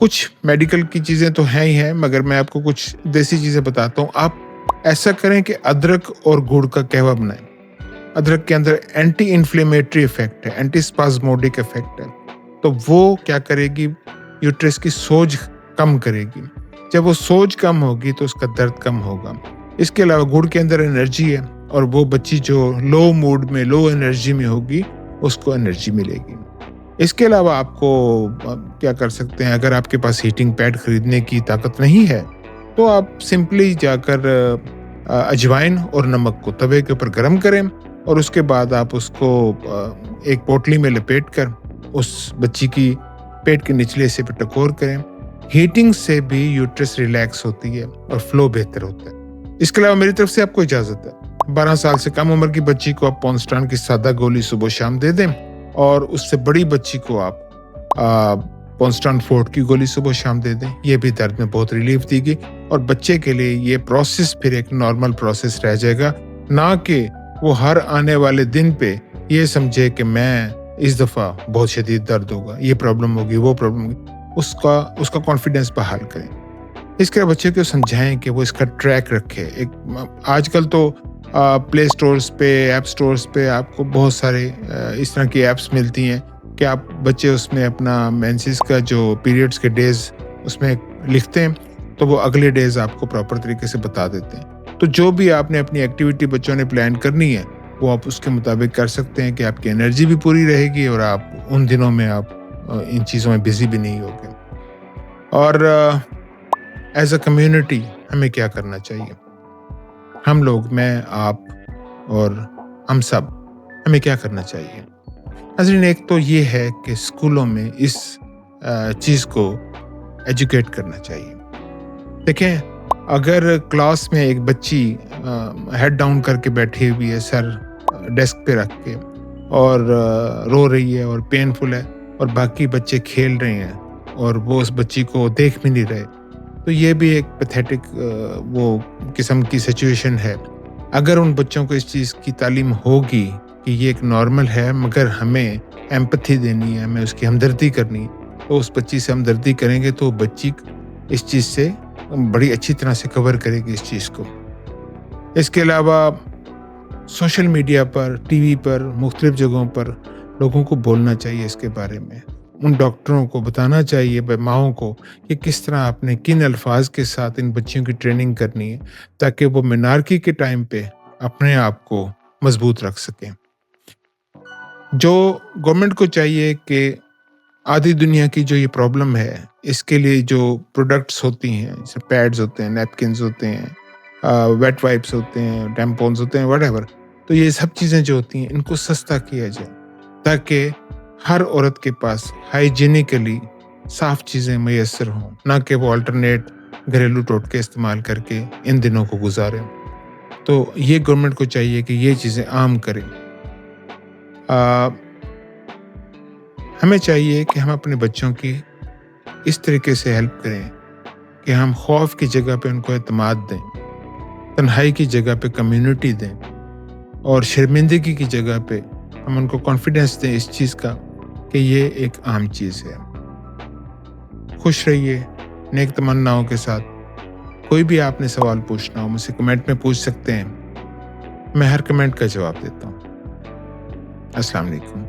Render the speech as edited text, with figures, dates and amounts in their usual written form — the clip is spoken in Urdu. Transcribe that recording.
کچھ میڈیکل کی چیزیں تو ہیں ہی ہیں، مگر میں آپ کو کچھ دیسی چیزیں بتاتا ہوں۔ آپ ایسا کریں کہ ادرک اور گڑ کا قہوہ بنائیں۔ ادرک کے اندر اینٹی انفلیمیٹری افیکٹ ہے، اینٹی اسپازموڈک افیکٹ ہے، تو وہ کیا کرے گی؟ یوٹرس کی سوج کم کرے گی۔ جب وہ سوج کم ہوگی تو اس کا درد کم ہوگا۔ اس کے علاوہ گڑ کے اندر انرجی ہے، اور وہ بچی جو لو موڈ میں، لو انرجی میں ہوگی، اس کو انرجی ملے گی۔ اس کے علاوہ آپ کو کیا کر سکتے ہیں؟ اگر آپ کے پاس ہیٹنگ پیڈ خریدنے کی طاقت نہیں ہے تو آپ سمپلی جا کر اجوائن اور نمک کو توے کے اوپر گرم کریں، اور اس کے بعد آپ اس کو ایک پوٹلی میں لپیٹ کر اس بچی کی پیٹ کے نچلے حصے پہ ٹکور کریں۔ ہیٹنگ سے بھی یوٹرس ریلیکس ہوتی ہے اور فلو بہتر ہوتا ہے۔ اس کے علاوہ میری طرف سے آپ کو اجازت ہے۔ 12 سال سے کم عمر کی بچی کو آپ پونسٹان کی سادہ گولی صبح شام دے دیں، اور اس سے بڑی بچی کو آپ پونسٹان فورٹ کی گولی صبح شام دے دیں۔ یہ بھی درد میں بہت ریلیف دی گی، اور بچے کے لیے یہ پروسیس پھر ایک نارمل پروسیس رہ جائے گا، نہ کہ وہ ہر آنے والے دن پہ یہ سمجھے کہ میں اس دفعہ بہت شدید درد ہوگا، یہ پرابلم ہوگی، وہ پرابلم ہوگی۔ اس کا کانفیڈنس بحال کریں۔ اس کے بچے کو سمجھائیں کہ وہ اس کا ٹریک رکھے۔ آج کل تو پلے سٹورز پہ، ایپ سٹورز پہ آپ کو بہت سارے اس طرح کی ایپس ملتی ہیں کہ آپ بچے اس میں اپنا مینسز کا جو پیریڈز کے ڈیز اس میں لکھتے ہیں، تو وہ اگلے ڈیز آپ کو پراپر طریقے سے بتا دیتے ہیں۔ تو جو بھی آپ نے اپنی ایکٹیویٹی بچوں نے پلان کرنی ہے، وہ آپ اس کے مطابق کر سکتے ہیں کہ آپ کی انرجی بھی پوری رہے گی، اور آپ ان دنوں میں آپ ان چیزوں میں بزی بھی نہیں ہوگے۔ اور ایز اے کمیونٹی ہمیں کیا کرنا چاہیے؟ ہم لوگ، میں، آپ اور ہم سب، ہمیں کیا کرنا چاہیے؟ ناظرین، ایک تو یہ ہے کہ اسکولوں میں اس چیز کو ایجوکیٹ کرنا چاہیے۔ دیکھیں، اگر کلاس میں ایک بچی ہیڈ ڈاؤن کر کے بیٹھی ہوئی ہے، سر ڈیسک پہ رکھ کے، اور رو رہی ہے اور پینفل ہے، اور باقی بچے کھیل رہے ہیں اور وہ اس بچی کو دیکھ بھی نہیں رہے، تو یہ بھی ایک پیتھیٹک وہ قسم کی سچویشن ہے۔ اگر ان بچوں کو اس چیز کی تعلیم ہوگی کہ یہ ایک نارمل ہے، مگر ہمیں ایمپتھی دینی ہے، ہمیں اس کی ہمدردی کرنی ہے، تو اس بچی سے ہمدردی کریں گے تو بچی اس چیز سے بڑی اچھی طرح سے کور کرے گی اس چیز کو۔ اس کے علاوہ سوشل میڈیا پر، ٹی وی پر، مختلف جگہوں پر لوگوں کو بولنا چاہیے اس کے بارے میں۔ ان ڈاکٹروں کو بتانا چاہیے، ماؤں کو، کہ کس طرح آپ نے کن الفاظ کے ساتھ ان بچیوں کی ٹریننگ کرنی ہے، تاکہ وہ مینارکی کے ٹائم پہ اپنے آپ کو مضبوط رکھ سکیں۔ جو گورنمنٹ کو چاہیے کہ آدھی دنیا کی جو یہ پرابلم ہے، اس کے لیے جو پروڈکٹس ہوتی ہیں، جیسے پیڈز ہوتے ہیں، نیپکنز ہوتے ہیں، ویٹ وائپس ہوتے ہیں، ٹیمپونز ہوتے ہیں، وٹ ایور، تو یہ سب چیزیں جو ہوتی ہیں ان کو سستا کیا جائے، تاکہ ہر عورت کے پاس ہائیجینیکلی صاف چیزیں میسر ہوں، نہ کہ وہ الٹرنیٹ گھریلو ٹوٹکے استعمال کر کے ان دنوں کو گزاریں۔ تو یہ گورنمنٹ کو چاہیے کہ یہ چیزیں عام کریں۔ ہمیں چاہیے کہ ہم اپنے بچوں کی اس طریقے سے ہیلپ کریں کہ ہم خوف کی جگہ پہ ان کو اعتماد دیں، تنہائی کی جگہ پہ کمیونٹی دیں، اور شرمندگی کی جگہ پہ ہم ان کو کانفیڈنس دیں اس چیز کا کہ یہ ایک عام چیز ہے۔ خوش رہیے، نیک تمناؤں کے ساتھ۔ کوئی بھی آپ نے سوال پوچھنا ہو، مجھ سے کمنٹ میں پوچھ سکتے ہیں، میں ہر کمنٹ کا جواب دیتا ہوں۔ السلام علیکم۔